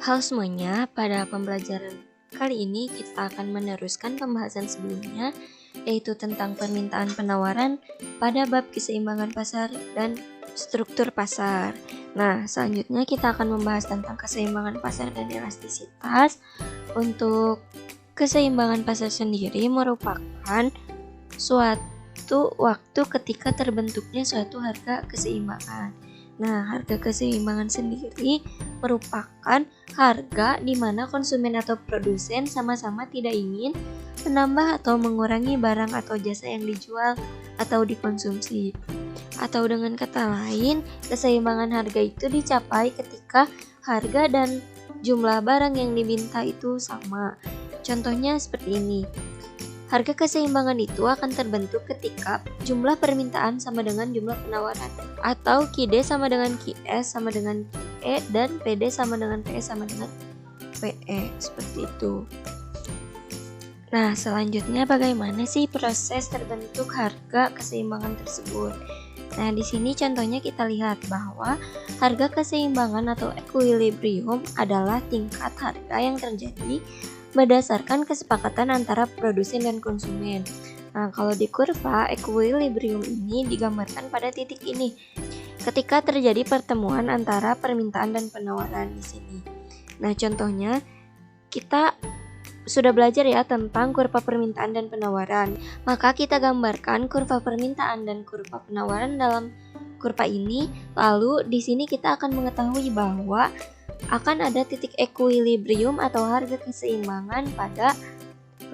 Halo semuanya, pada pembelajaran kali ini kita akan meneruskan pembahasan sebelumnya, yaitu tentang permintaan penawaran pada bab keseimbangan pasar dan struktur pasar. Nah, selanjutnya kita akan membahas tentang keseimbangan pasar dan elastisitas. Untuk keseimbangan pasar sendiri merupakan suatu waktu ketika terbentuknya suatu harga keseimbangan. Nah, harga keseimbangan sendiri merupakan harga di mana konsumen atau produsen sama-sama tidak ingin menambah atau mengurangi barang atau jasa yang dijual atau dikonsumsi. Atau dengan kata lain, keseimbangan harga itu dicapai ketika harga dan jumlah barang yang diminta itu sama. Contohnya seperti ini. Harga keseimbangan itu akan terbentuk ketika jumlah permintaan sama dengan jumlah penawaran, atau QD sama dengan QS sama dengan QE, dan PD sama dengan PE sama dengan PE, seperti itu. Nah, selanjutnya bagaimana sih proses terbentuk harga keseimbangan tersebut? Nah, di sini contohnya kita lihat bahwa harga keseimbangan atau equilibrium adalah tingkat harga yang terjadi berdasarkan kesepakatan antara produsen dan konsumen. Nah, kalau di kurva equilibrium ini digambarkan pada titik ini, ketika terjadi pertemuan antara permintaan dan penawaran di sini. Nah, contohnya kita sudah belajar ya tentang kurva permintaan dan penawaran. Maka kita gambarkan kurva permintaan dan kurva penawaran dalam kurva ini. Lalu di sini kita akan mengetahui bahwa akan ada titik equilibrium atau harga keseimbangan pada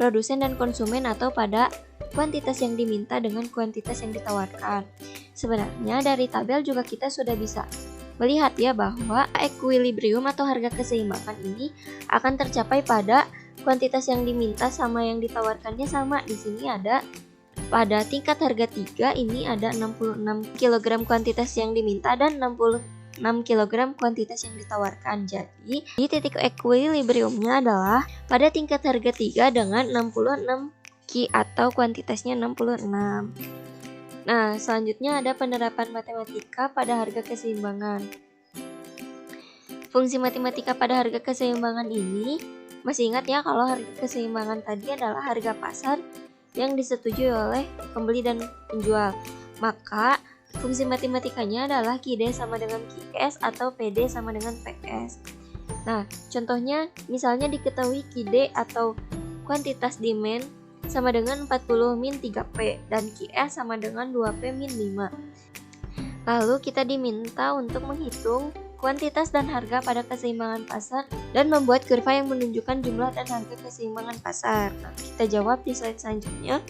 produsen dan konsumen atau pada kuantitas yang diminta dengan kuantitas yang ditawarkan. Sebenarnya dari tabel juga kita sudah bisa melihat ya bahwa equilibrium atau harga keseimbangan ini akan tercapai pada kuantitas yang diminta sama yang ditawarkannya sama. Di sini ada pada tingkat harga 3 ini ada 66 kg kuantitas yang diminta dan 66 kg kuantitas yang ditawarkan. Jadi, di titik equilibriumnya adalah pada tingkat harga 3 dengan 66 Ki atau kuantitasnya 66. Nah, selanjutnya ada penerapan matematika pada harga keseimbangan. Fungsi matematika pada harga keseimbangan ini, masih ingat ya kalau harga keseimbangan tadi adalah harga pasar yang disetujui oleh pembeli dan penjual. Maka fungsi matematikanya adalah QD sama dengan QS atau PD sama dengan PS. Nah, contohnya misalnya diketahui QD atau kuantitas demand sama dengan 40 min 3P dan QS sama dengan 2P min 5. Lalu kita diminta untuk menghitung kuantitas dan harga pada keseimbangan pasar dan membuat kurva yang menunjukkan jumlah dan harga keseimbangan pasar. Nah, kita jawab di slide selanjutnya.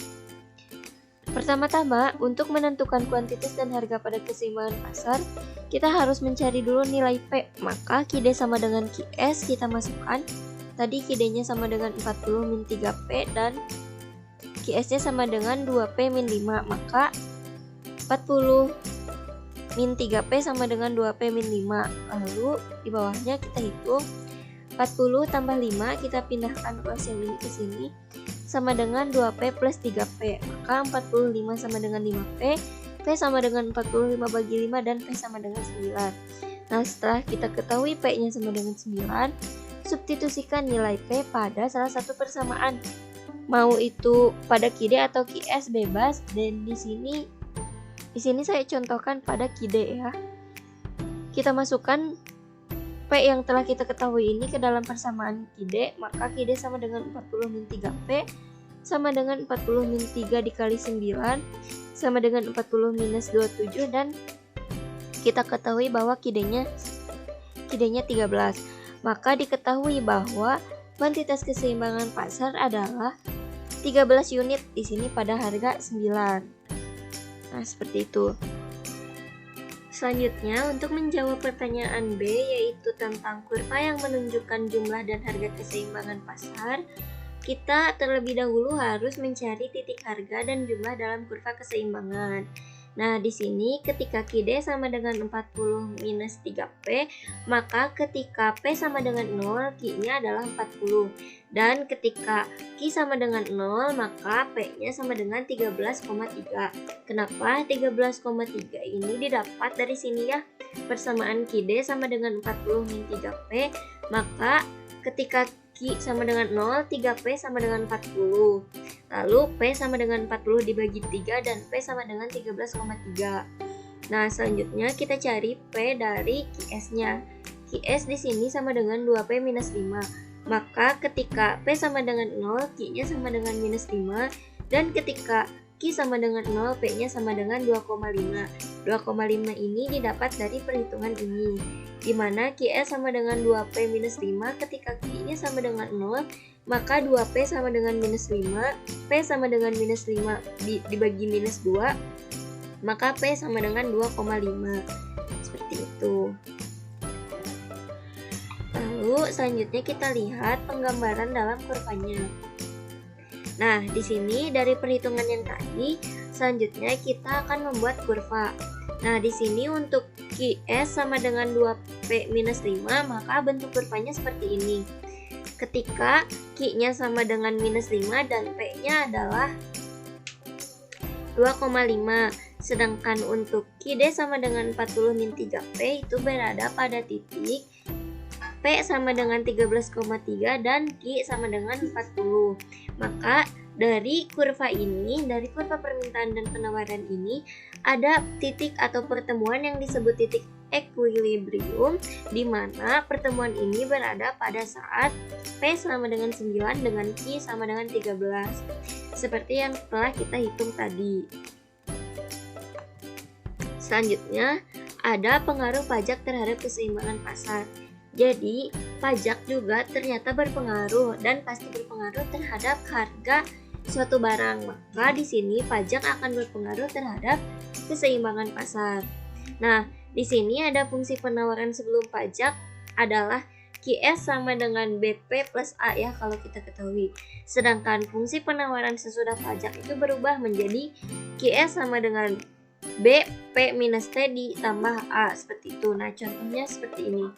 Pertama-tama, untuk menentukan kuantitas dan harga pada keseimbangan pasar, kita harus mencari dulu nilai P. Maka QD sama dengan QS kita masukkan. Tadi QD-nya sama dengan 40 min 3P dan QS-nya sama dengan 2P min 5. Maka 40 min 3P sama dengan 2P min 5. Lalu di bawahnya kita hitung 40 tambah 5, kita pindahkan plus yang ini ke sini, sama dengan 2P plus 3P. Maka 45 sama dengan 5P, P sama dengan 45 bagi 5, dan P sama dengan 9. Nah, setelah kita ketahui P-nya sama dengan 9, substitusikan nilai P pada salah satu persamaan. Mau itu pada QD atau QS bebas, dan di sini saya contohkan pada QD ya. Kita masukkan P yang telah kita ketahui ini ke dalam persamaan QD, maka QD sama dengan 40 min 3P sama dengan 40 min 3 dikali 9 sama dengan 40 minus 27, dan kita ketahui bahwa QD-nya 13. Maka diketahui bahwa kuantitas keseimbangan pasar adalah 13 unit di sini pada harga 9. Nah, seperti itu. Selanjutnya, untuk menjawab pertanyaan B, yaitu tentang kurva yang menunjukkan jumlah dan harga keseimbangan pasar, kita terlebih dahulu harus mencari titik harga dan jumlah dalam kurva keseimbangan. Nah, di sini ketika Qd sama dengan 40 minus 3P, maka ketika P sama dengan 0, Q-nya adalah 40. Dan ketika Q sama dengan 0, maka P-nya sama dengan 13,3. Kenapa 13,3 ini didapat dari sini ya? Persamaan Qd sama dengan 40 min 3P, maka ketika Q sama dengan 0, 3P sama dengan 40. Lalu P sama dengan 40 dibagi 3 dan P sama dengan 13,3. Nah, selanjutnya kita cari P dari Qs-nya. Qs di sini sama dengan 2P minus 5. Maka ketika P sama dengan 0, Q-nya sama dengan minus 5. Dan ketika Q sama dengan 0, P-nya sama dengan 2,5. 2,5 ini didapat dari perhitungan ini, di mana Qs sama dengan 2P minus 5. Ketika Q-nya sama dengan 0, maka 2P sama dengan minus 5, P sama dengan minus 5 dibagi minus 2, maka P sama dengan 2,5. Seperti itu. Lalu selanjutnya kita lihat penggambaran dalam kurvanya. Nah, di sini dari perhitungan yang tadi, selanjutnya kita akan membuat kurva. Nah, di sini untuk Qs sama dengan 2P minus 5, maka bentuk kurvanya seperti ini. Ketika Q-nya sama dengan minus 5 dan P-nya adalah 2,5. Sedangkan untuk Qd sama dengan 40 min 3P itu berada pada titik P sama dengan 13,3 dan Q sama dengan 40. Maka dari kurva ini, dari kurva permintaan dan penawaran ini, ada titik atau pertemuan yang disebut titik equilibrium, di mana pertemuan ini berada pada saat P sama dengan 9 dengan Q sama dengan 13. Seperti yang telah kita hitung tadi. Selanjutnya, ada pengaruh pajak terhadap keseimbangan pasar. Jadi, pajak juga ternyata berpengaruh dan pasti berpengaruh terhadap harga suatu barang. Maka di sini pajak akan berpengaruh terhadap keseimbangan pasar. Nah, di sini ada fungsi penawaran sebelum pajak adalah Qs sama dengan BP plus A ya kalau kita ketahui. Sedangkan fungsi penawaran sesudah pajak itu berubah menjadi Qs sama dengan B, P minus T ditambah A, seperti itu. Nah, contohnya seperti ini.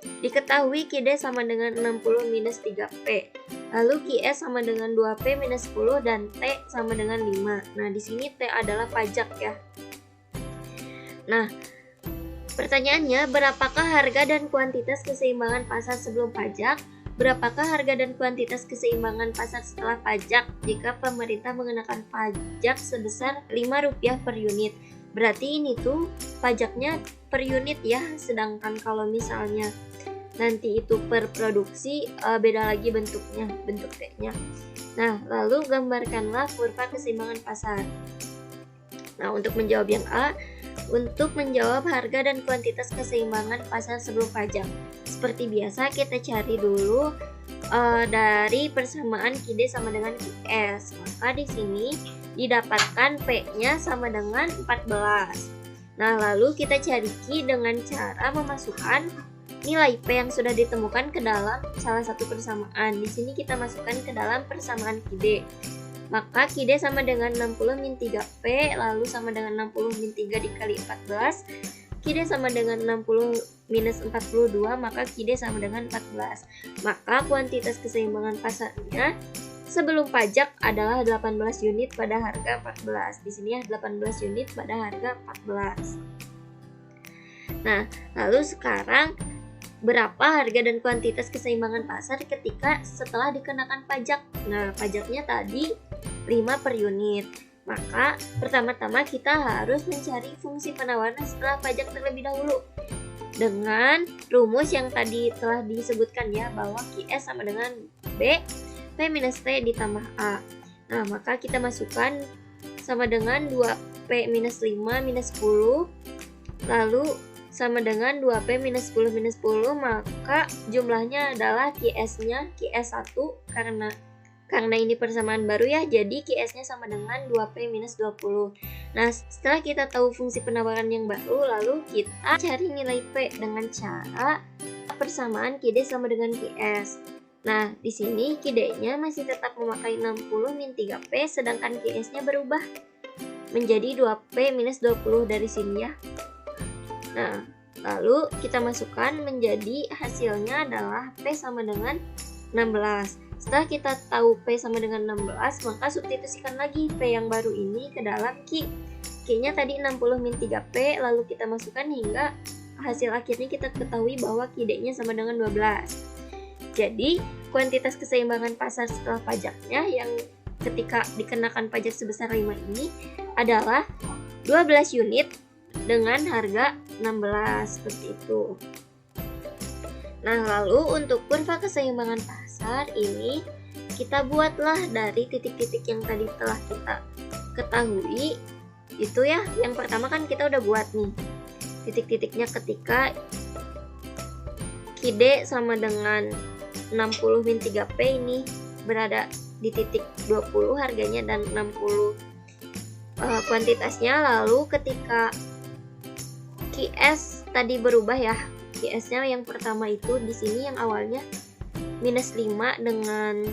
Diketahui Qd sama dengan 60 minus 3P. Lalu Qs sama dengan 2P minus 10 dan T sama dengan 5. Nah, di sini T adalah pajak ya. Nah, pertanyaannya, berapakah harga dan kuantitas keseimbangan pasar sebelum pajak? Berapakah harga dan kuantitas keseimbangan pasar setelah pajak jika pemerintah mengenakan pajak sebesar Rp5 per unit? Berarti ini tuh pajaknya per unit ya, sedangkan kalau misalnya nanti itu per produksi beda lagi bentuknya, bentuk T-nya. Nah, lalu gambarkanlah kurva keseimbangan pasar. Nah, untuk menjawab yang A, untuk menjawab harga dan kuantitas keseimbangan pasar sebelum pajak, seperti biasa kita cari dulu dari persamaan Qd sama dengan Qs. Maka di sini didapatkan P-nya sama dengan 14. Nah, lalu kita cari Q dengan cara memasukkan nilai P yang sudah ditemukan ke dalam salah satu persamaan. Di sini kita masukkan ke dalam persamaan Qd. Maka Qd sama dengan 60 min 3P, lalu sama dengan 60 min 3 dikali 14. Qd sama dengan 60 minus 42, maka Qd sama dengan 14. Maka kuantitas keseimbangan pasarnya sebelum pajak adalah 18 unit pada harga 14. Di sini ya 18 unit pada harga 14. Nah, lalu sekarang berapa harga dan kuantitas keseimbangan pasar ketika setelah dikenakan pajak? Nah, pajaknya tadi 5 per unit. Maka pertama-tama kita harus mencari fungsi penawaran setelah pajak terlebih dahulu. Dengan rumus yang tadi telah disebutkan ya, bahwa Qs sama dengan B, P minus T ditambah A. Nah, maka kita masukkan sama dengan 2P minus 5 minus 10, lalu sama dengan 2P minus 10 minus 10, maka jumlahnya adalah Qs-nya, Qs1, karena ini persamaan baru ya, jadi Qs-nya sama dengan 2P minus 20. Nah, setelah kita tahu fungsi penawaran yang baru, lalu kita cari nilai P dengan cara persamaan Qd sama dengan Qs. Nah, di sini Qd-nya masih tetap memakai 60 min 3P, sedangkan Qs-nya berubah menjadi 2P minus 20 dari sini ya. Nah, lalu kita masukkan menjadi hasilnya adalah P sama dengan 16. Setelah kita tahu P sama dengan 16, maka substitusikan lagi P yang baru ini ke dalam Q. Q-nya tadi 60 min 3P, lalu kita masukkan hingga hasil akhirnya kita ketahui bahwa QD-nya sama dengan 12. Jadi, kuantitas keseimbangan pasar setelah pajaknya yang ketika dikenakan pajak sebesar 5 ini adalah 12 unit dengan harga 16, seperti itu. Nah, lalu untuk kurva keseimbangan pasar ini kita buatlah dari titik-titik yang tadi telah kita ketahui. Itu ya, yang pertama kan kita udah buat nih titik-titiknya ketika QD sama dengan 60 min 3P ini berada di titik 20 harganya dan 60 kuantitasnya. Lalu ketika QS tadi berubah ya, QS-nya yang pertama itu di sini yang awalnya minus 5 dengan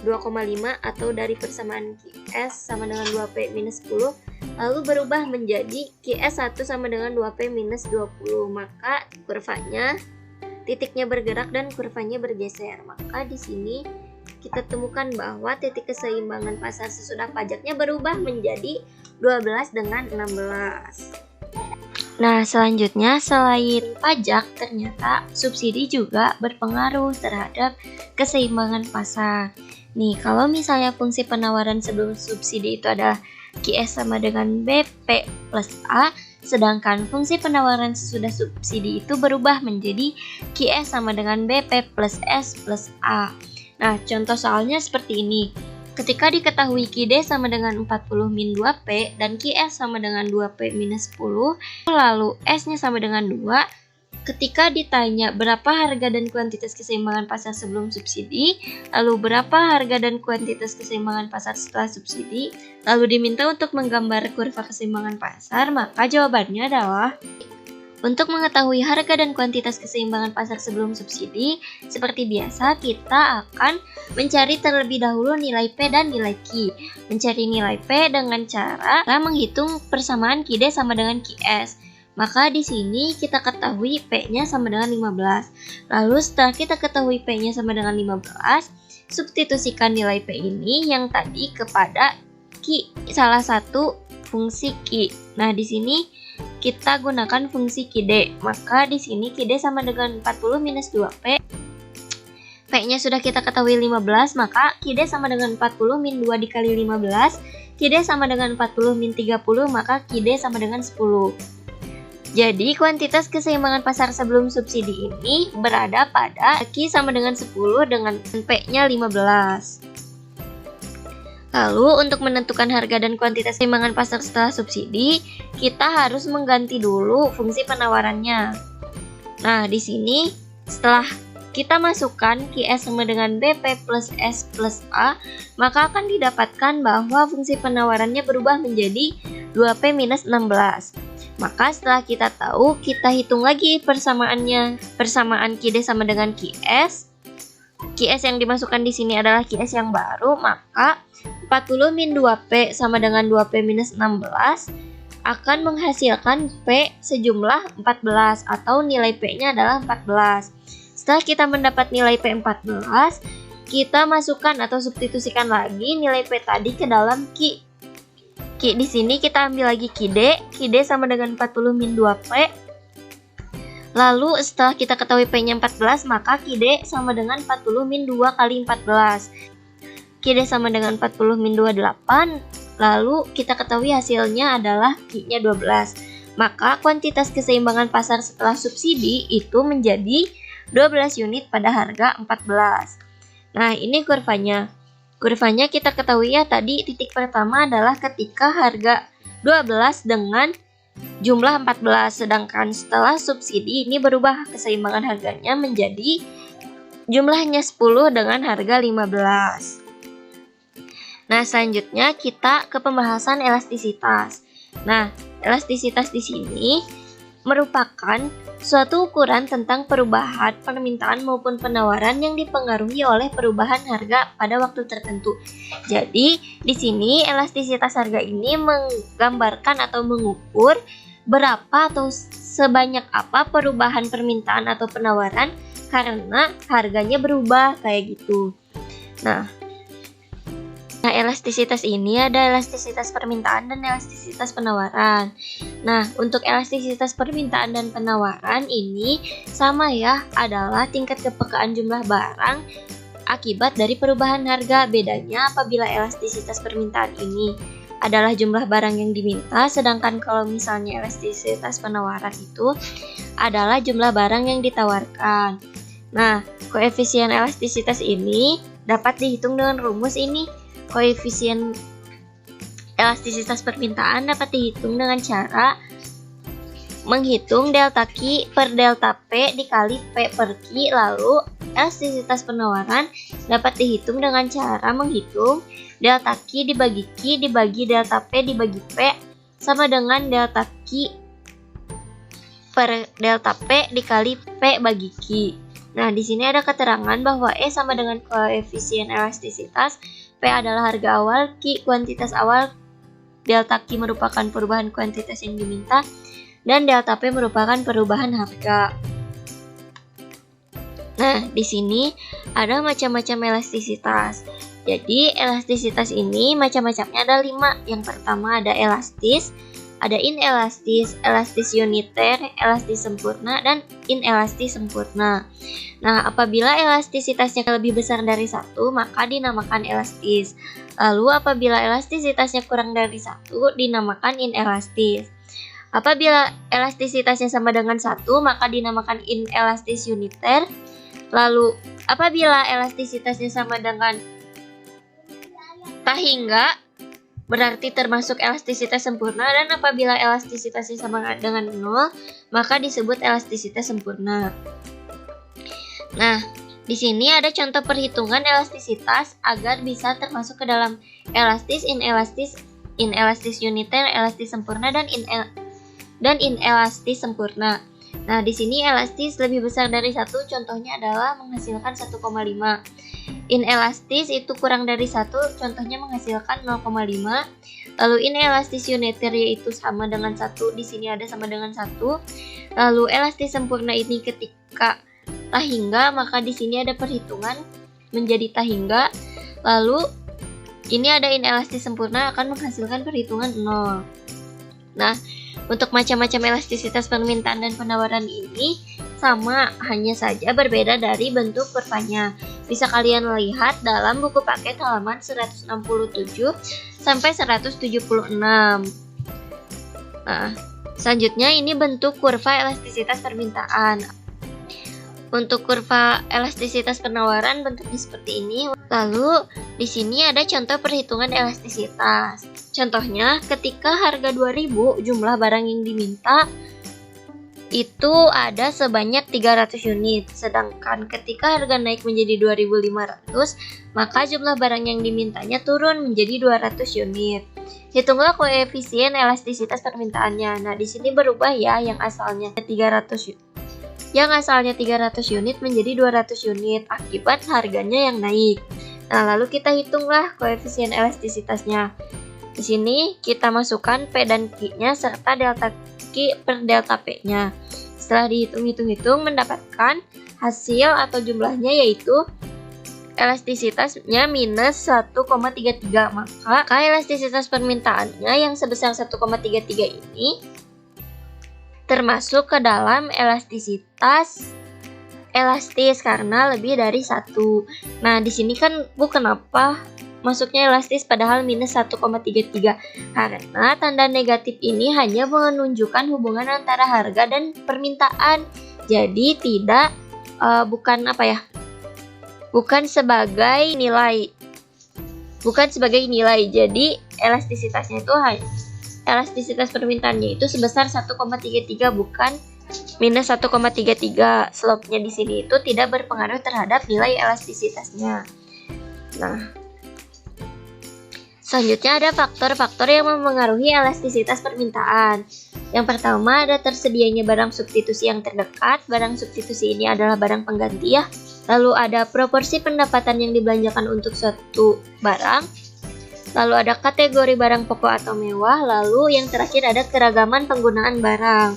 2,5 atau dari persamaan QS sama dengan 2P minus 10, lalu berubah menjadi QS 1 sama dengan 2P minus 20. Maka kurvanya, titiknya bergerak dan kurvanya bergeser. Maka di sini kita temukan bahwa titik keseimbangan pasar sesudah pajaknya berubah menjadi 12 dengan 16. Nah, selanjutnya selain pajak, ternyata subsidi juga berpengaruh terhadap keseimbangan pasar. Nih, kalau misalnya fungsi penawaran sebelum subsidi itu adalah QS sama dengan BP plus A, sedangkan fungsi penawaran sesudah subsidi itu berubah menjadi QS sama dengan BP plus S plus A. Nah, contoh soalnya seperti ini. Ketika diketahui QD sama dengan 40 min 2P dan QS sama dengan 2P minus 10, lalu S-nya sama dengan 2, ketika ditanya berapa harga dan kuantitas keseimbangan pasar sebelum subsidi, lalu berapa harga dan kuantitas keseimbangan pasar setelah subsidi, lalu diminta untuk menggambar kurva keseimbangan pasar, maka jawabannya adalah untuk mengetahui harga dan kuantitas keseimbangan pasar sebelum subsidi, seperti biasa kita akan mencari terlebih dahulu nilai P dan nilai Q. Mencari nilai P dengan cara menghitung persamaan QD sama dengan QS. Maka di sini kita ketahui P-nya sama dengan 15. Lalu setelah kita ketahui P-nya sama dengan 15, substitusikan nilai P ini yang tadi kepada Q, salah satu fungsi Q. Nah, di sini kita gunakan fungsi QD. Maka di sini QD sama dengan 40 minus 2P. P-nya sudah kita ketahui 15, maka QD sama dengan 40 min 2 dikali 15. QD sama dengan 40 min 30, maka QD sama dengan 10. Jadi kuantitas keseimbangan pasar sebelum subsidi ini berada pada Q sama dengan 10 dengan P-nya 15. Lalu untuk menentukan harga dan kuantitas keseimbangan pasar setelah subsidi, kita harus mengganti dulu fungsi penawarannya. Nah, di sini setelah kita masukkan QS sama dengan BP plus S plus A, maka akan didapatkan bahwa fungsi penawarannya berubah menjadi 2P minus 16. Maka setelah kita tahu, kita hitung lagi persamaannya. Persamaan QD sama dengan QS. QS yang dimasukkan di sini adalah QS yang baru, maka 40 min 2P sama dengan 2P minus 16 akan menghasilkan P sejumlah 14 atau nilai P-nya adalah 14. Setelah kita mendapat nilai P14, kita masukkan atau substitusikan lagi nilai P tadi ke dalam Q. Q di sini kita ambil lagi QD. QD sama dengan 40 min 2P. Lalu setelah kita ketahui P-nya 14, maka QD sama dengan 40 min 2 kali 14. QD sama dengan 40 min 2, 8. Lalu kita ketahui hasilnya adalah Q-nya 12. Maka kuantitas keseimbangan pasar setelah subsidi itu menjadi 12 unit pada harga 14. Nah, ini kurvanya. Kurvanya kita ketahui ya, tadi titik pertama adalah ketika harga 12 dengan jumlah 14. Sedangkan setelah subsidi ini berubah keseimbangan harganya menjadi jumlahnya 10 dengan harga 15. Nah, selanjutnya kita ke pembahasan elastisitas. Nah, elastisitas di sini merupakan suatu ukuran tentang perubahan permintaan maupun penawaran yang dipengaruhi oleh perubahan harga pada waktu tertentu. Jadi, di sini elastisitas harga ini menggambarkan atau mengukur berapa atau sebanyak apa perubahan permintaan atau penawaran karena harganya berubah kayak gitu. Nah, elastisitas ini ada elastisitas permintaan dan elastisitas penawaran. Nah, untuk elastisitas permintaan dan penawaran ini sama ya, adalah tingkat kepekaan jumlah barang akibat dari perubahan harga. Bedanya apabila elastisitas permintaan ini adalah jumlah barang yang diminta, sedangkan kalau misalnya elastisitas penawaran itu adalah jumlah barang yang ditawarkan. Nah, koefisien elastisitas ini dapat dihitung dengan rumus ini. Koefisien elastisitas permintaan dapat dihitung dengan cara menghitung delta Q per delta P dikali P per Q. Lalu elastisitas penawaran dapat dihitung dengan cara menghitung delta Q dibagi delta P dibagi P sama dengan delta Q per delta P dikali P bagi Q. Nah, di sini ada keterangan bahwa E sama dengan koefisien elastisitas, P adalah harga awal, Q kuantitas awal, delta Q merupakan perubahan kuantitas yang diminta, dan delta P merupakan perubahan harga. Nah, di sini ada macam-macam elastisitas. Jadi, elastisitas ini macam-macamnya ada 5. Yang pertama ada elastis, ada inelastis, elastis uniter, elastis sempurna, dan inelastis sempurna. Nah, apabila elastisitasnya lebih besar dari 1, maka dinamakan elastis. Lalu apabila elastisitasnya kurang dari 1, dinamakan inelastis. Apabila elastisitasnya sama dengan 1, maka dinamakan inelastis uniter. Lalu apabila elastisitasnya sama dengan tak hingga, berarti termasuk elastisitas sempurna, dan apabila elastisitasnya sama dengan 0, maka disebut elastisitas sempurna. Nah, di sini ada contoh perhitungan elastisitas agar bisa termasuk ke dalam elastis, inelastis uniter, elastis sempurna, dan inelastis sempurna. Nah, di sini elastis lebih besar dari 1, contohnya adalah menghasilkan 1,5. Inelastis itu kurang dari 1, contohnya menghasilkan 0,5. Lalu inelastis uniter yaitu sama dengan 1, di sini ada sama dengan 1. Lalu elastis sempurna ini ketika tak hingga, maka di sini ada perhitungan menjadi tak hingga. Lalu ini ada inelastis sempurna akan menghasilkan perhitungan 0. Nah, untuk macam-macam elastisitas permintaan dan penawaran ini sama, hanya saja berbeda dari bentuk kurvanya. Bisa kalian lihat dalam buku paket halaman 167 sampai 176. Nah, selanjutnya ini bentuk kurva elastisitas permintaan. Untuk kurva elastisitas penawaran bentuknya seperti ini. Lalu di sini ada contoh perhitungan elastisitas. Contohnya ketika harga 2000, jumlah barang yang diminta itu ada sebanyak 300 unit. Sedangkan ketika harga naik menjadi 2500, maka jumlah barang yang dimintanya turun menjadi 200 unit. Hitunglah koefisien elastisitas permintaannya. Nah, di sini berubah ya, yang asalnya 300 unit menjadi 200 unit akibat harganya yang naik. Nah, lalu kita hitunglah koefisien elastisitasnya. Di sini kita masukkan P dan Q-nya serta delta Q per delta P-nya. Setelah dihitung-hitung mendapatkan hasil atau jumlahnya yaitu elastisitasnya minus 1,33. Maka elastisitas permintaannya yang sebesar 1,33 ini termasuk ke dalam elastisitas elastis karena lebih dari 1. Nah, di sini kan kenapa masuknya elastis padahal minus 1,33? Karena tanda negatif ini hanya menunjukkan hubungan antara harga dan permintaan. Jadi tidak bukan sebagai nilai. Jadi elastisitasnya itu elastisitas permintaannya itu sebesar 1,33 bukan minus 1,33. Slope-nya di sini itu tidak berpengaruh terhadap nilai elastisitasnya. Nah, selanjutnya ada faktor-faktor yang mempengaruhi elastisitas permintaan. Yang pertama ada tersedianya barang substitusi yang terdekat. Barang substitusi ini adalah barang pengganti ya. Lalu ada proporsi pendapatan yang dibelanjakan untuk suatu barang. Lalu ada kategori barang pokok atau mewah. Lalu yang terakhir ada keragaman penggunaan barang.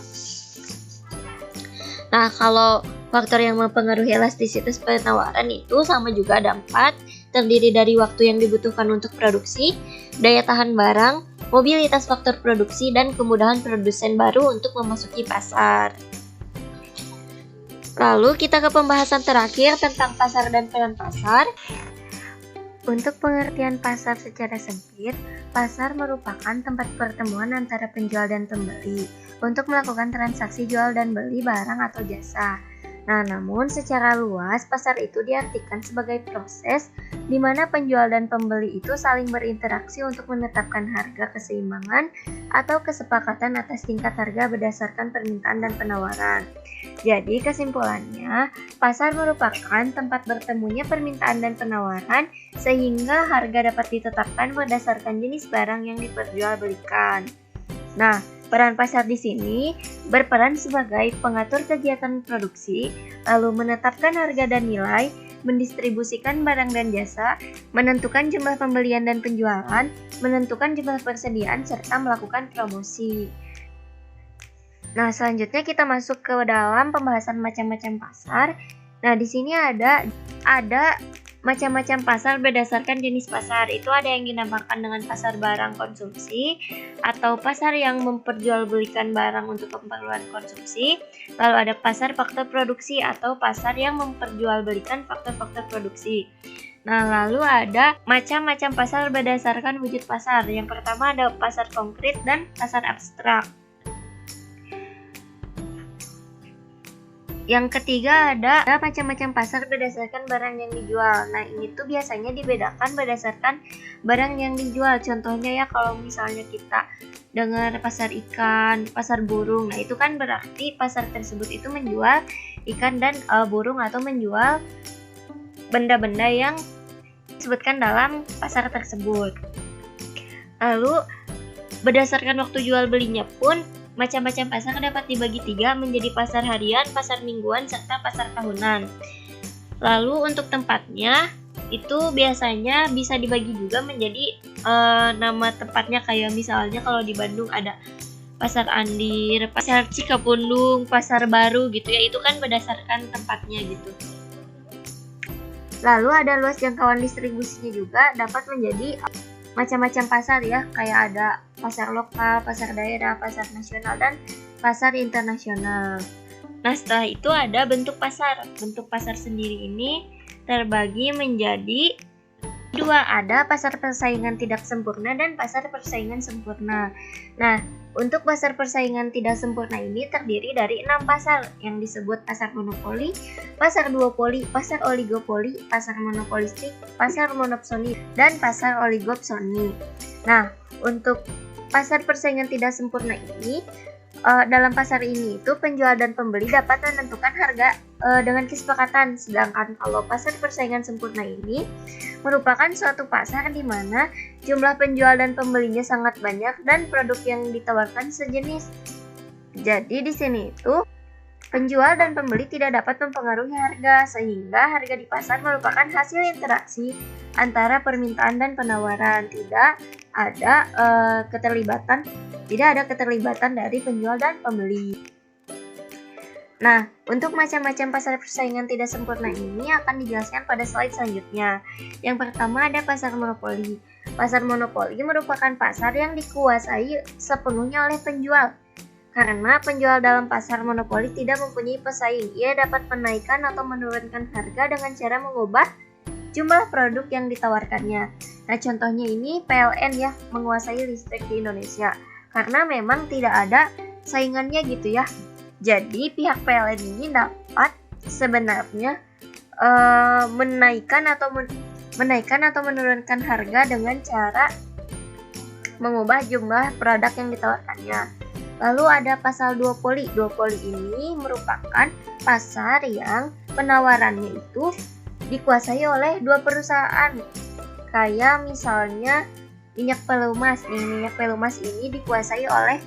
Nah, kalau faktor yang mempengaruhi elastisitas penawaran itu sama juga ada 4, terdiri dari waktu yang dibutuhkan untuk produksi, daya tahan barang, mobilitas faktor produksi, dan kemudahan produsen baru untuk memasuki pasar. Lalu kita ke pembahasan terakhir tentang pasar dan peran pasar. Untuk pengertian pasar secara sempit, pasar merupakan tempat pertemuan antara penjual dan pembeli untuk melakukan transaksi jual dan beli barang atau jasa. Nah, namun secara luas, pasar itu diartikan sebagai proses di mana penjual dan pembeli itu saling berinteraksi untuk menetapkan harga keseimbangan atau kesepakatan atas tingkat harga berdasarkan permintaan dan penawaran. Jadi kesimpulannya, pasar merupakan tempat bertemunya permintaan dan penawaran sehingga harga dapat ditetapkan berdasarkan jenis barang yang diperjualbelikan. Nah, peran pasar di sini berperan sebagai pengatur kegiatan produksi, lalu menetapkan harga dan nilai, mendistribusikan barang dan jasa, menentukan jumlah pembelian dan penjualan, menentukan jumlah persediaan, serta melakukan promosi. Nah, selanjutnya kita masuk ke dalam pembahasan macam-macam pasar. Nah, di sini ada macam-macam pasar berdasarkan jenis pasar. Itu ada yang dinamakan dengan pasar barang konsumsi atau pasar yang memperjualbelikan barang untuk keperluan konsumsi. Lalu ada pasar faktor produksi atau pasar yang memperjualbelikan faktor-faktor produksi. Nah, lalu ada macam-macam pasar berdasarkan wujud pasar. Yang pertama ada pasar konkret dan pasar abstrak. Yang ketiga ada macam-macam pasar berdasarkan barang yang dijual. Nah, ini tuh biasanya dibedakan berdasarkan barang yang dijual. Contohnya ya, kalau misalnya kita dengar pasar ikan, pasar burung. Nah, itu kan berarti pasar tersebut itu menjual ikan dan burung atau menjual benda-benda yang disebutkan dalam pasar tersebut. Lalu berdasarkan waktu jual belinya pun macam-macam pasar dapat dibagi 3 menjadi pasar harian, pasar mingguan, serta pasar tahunan. Lalu untuk tempatnya itu biasanya bisa dibagi juga menjadi nama tempatnya, kayak misalnya kalau di Bandung ada Pasar Andir, Pasar Cikapundung, Pasar Baru gitu ya, itu kan berdasarkan tempatnya gitu. Lalu ada luas jangkauan distribusinya juga dapat menjadi macam-macam pasar ya, kayak ada pasar lokal, pasar daerah, pasar nasional, dan pasar internasional. Nah, setelah itu ada bentuk pasar. Bentuk pasar sendiri ini terbagi menjadi 2, ada pasar persaingan tidak sempurna dan pasar persaingan sempurna. Nah, untuk pasar persaingan tidak sempurna ini terdiri dari 6 pasar yang disebut pasar monopoli, pasar duopoli, pasar oligopoli, pasar monopolistik, pasar monopsoni, dan pasar oligopsoni. Nah, untuk pasar persaingan tidak sempurna ini, dalam pasar ini itu penjual dan pembeli dapat menentukan harga dengan kesepakatan. Sedangkan kalau pasar persaingan sempurna ini merupakan suatu pasar di mana jumlah penjual dan pembelinya sangat banyak dan produk yang ditawarkan sejenis. Jadi di sini itu penjual dan pembeli tidak dapat mempengaruhi harga, sehingga harga di pasar merupakan hasil interaksi antara permintaan dan penawaran. Tidak ada keterlibatan dari penjual dan pembeli. Nah, untuk macam-macam pasar persaingan tidak sempurna ini akan dijelaskan pada slide selanjutnya. Yang pertama ada pasar monopoli. Pasar monopoli merupakan pasar yang dikuasai sepenuhnya oleh penjual. Karena penjual dalam pasar monopoli tidak mempunyai pesaing, ia dapat menaikkan atau menurunkan harga dengan cara mengubah jumlah produk yang ditawarkannya. Nah, contohnya ini PLN ya, menguasai listrik di Indonesia. Karena memang tidak ada saingannya gitu ya. Jadi pihak PLN ini dapat sebenarnya menaikkan atau menurunkan harga dengan cara mengubah jumlah produk yang ditawarkannya. Lalu ada pasar duopoli. Duopoli ini merupakan pasar yang penawarannya itu dikuasai oleh 2 perusahaan. Kayak misalnya minyak pelumas. Minyak pelumas ini dikuasai oleh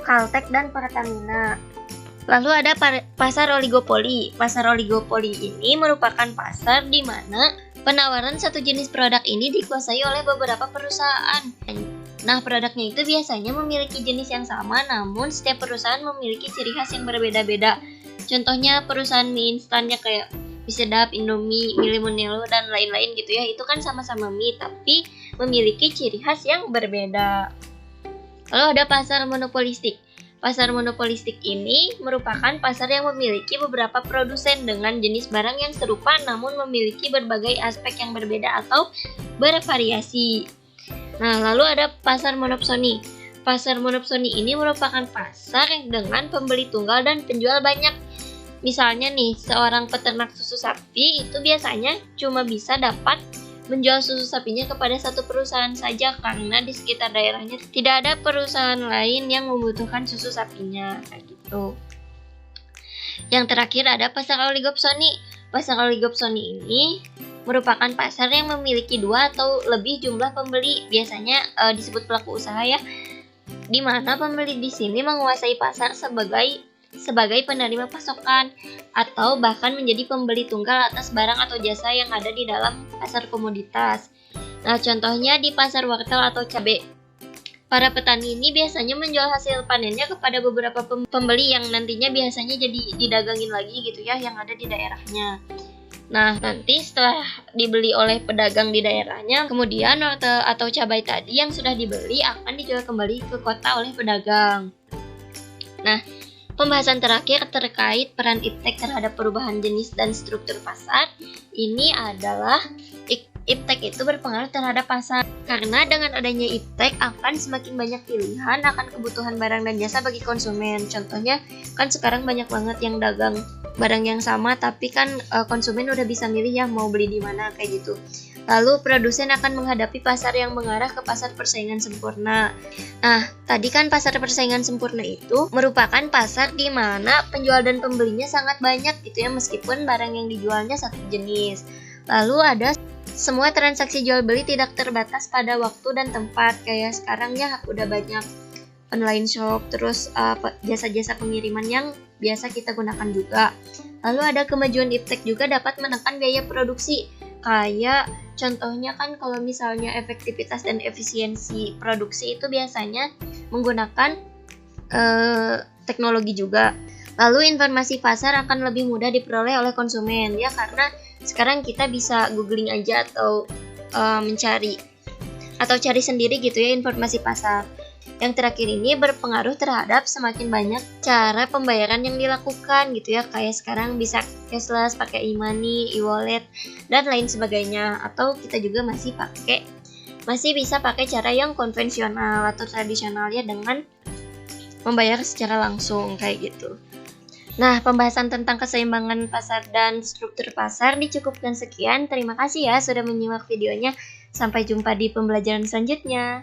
Caltech dan Pertamina. Lalu ada pasar oligopoli. Pasar oligopoli ini merupakan pasar di mana penawaran satu jenis produk ini dikuasai oleh beberapa perusahaan. Nah, produknya itu biasanya memiliki jenis yang sama, namun setiap perusahaan memiliki ciri khas yang berbeda-beda. Contohnya perusahaan mie instannya kayak mie sedap, Indomie, Mili Munelo, dan lain-lain gitu ya. Itu kan sama-sama mie, tapi memiliki ciri khas yang berbeda. Lalu ada pasar monopolistik. Pasar monopolistik ini merupakan pasar yang memiliki beberapa produsen dengan jenis barang yang serupa namun memiliki berbagai aspek yang berbeda atau bervariasi. Nah, lalu ada pasar monopsoni. Pasar monopsoni ini merupakan pasar dengan pembeli tunggal dan penjual banyak. Misalnya nih, seorang peternak susu sapi itu biasanya cuma bisa dapat menjual susu sapinya kepada satu perusahaan saja karena di sekitar daerahnya tidak ada perusahaan lain yang membutuhkan susu sapinya, kayak gitu. Yang terakhir ada pasar oligopsoni. Pasar oligopsoni ini merupakan pasar yang memiliki 2 atau lebih jumlah pembeli, biasanya disebut pelaku usaha ya, di mana pembeli di sini menguasai pasar sebagai penerima pasokan atau bahkan menjadi pembeli tunggal atas barang atau jasa yang ada di dalam pasar komoditas. Nah, contohnya di pasar wortel atau cabai. Para petani ini biasanya menjual hasil panennya kepada beberapa pembeli yang nantinya biasanya jadi didagangin lagi gitu ya, yang ada di daerahnya. Nah, nanti setelah dibeli oleh pedagang di daerahnya, kemudian wortel atau cabai tadi yang sudah dibeli akan dijual kembali ke kota oleh pedagang. Nah, pembahasan terakhir terkait peran iptek terhadap perubahan jenis dan struktur pasar ini adalah iptek itu berpengaruh terhadap pasar karena dengan adanya iptek akan semakin banyak pilihan akan kebutuhan barang dan jasa bagi konsumen. Contohnya kan sekarang banyak banget yang dagang barang yang sama tapi kan konsumen udah bisa milih ya mau beli di mana kayak gitu. Lalu produsen akan menghadapi pasar yang mengarah ke pasar persaingan sempurna. Nah, tadi kan pasar persaingan sempurna itu merupakan pasar di mana penjual dan pembelinya sangat banyak gitu ya, meskipun barang yang dijualnya satu jenis. Lalu ada semua transaksi jual beli tidak terbatas pada waktu dan tempat. Kayak sekarang ya udah banyak online shop, terus jasa-jasa pengiriman yang biasa kita gunakan juga. Lalu ada kemajuan iptek juga dapat menekan biaya produksi. Kayak contohnya kan kalau misalnya efektivitas dan efisiensi produksi itu biasanya menggunakan teknologi juga. Lalu informasi pasar akan lebih mudah diperoleh oleh konsumen ya, karena sekarang kita bisa googling aja atau mencari atau cari sendiri gitu ya informasi pasar. Yang terakhir ini berpengaruh terhadap semakin banyak cara pembayaran yang dilakukan gitu ya, kayak sekarang bisa cashless, pakai e-money, e-wallet, dan lain sebagainya. Atau kita juga masih bisa pakai cara yang konvensional atau tradisional ya, dengan membayar secara langsung kayak gitu. Nah, pembahasan tentang keseimbangan pasar dan struktur pasar dicukupkan sekian. Terima kasih ya sudah menyimak videonya. Sampai jumpa di pembelajaran selanjutnya.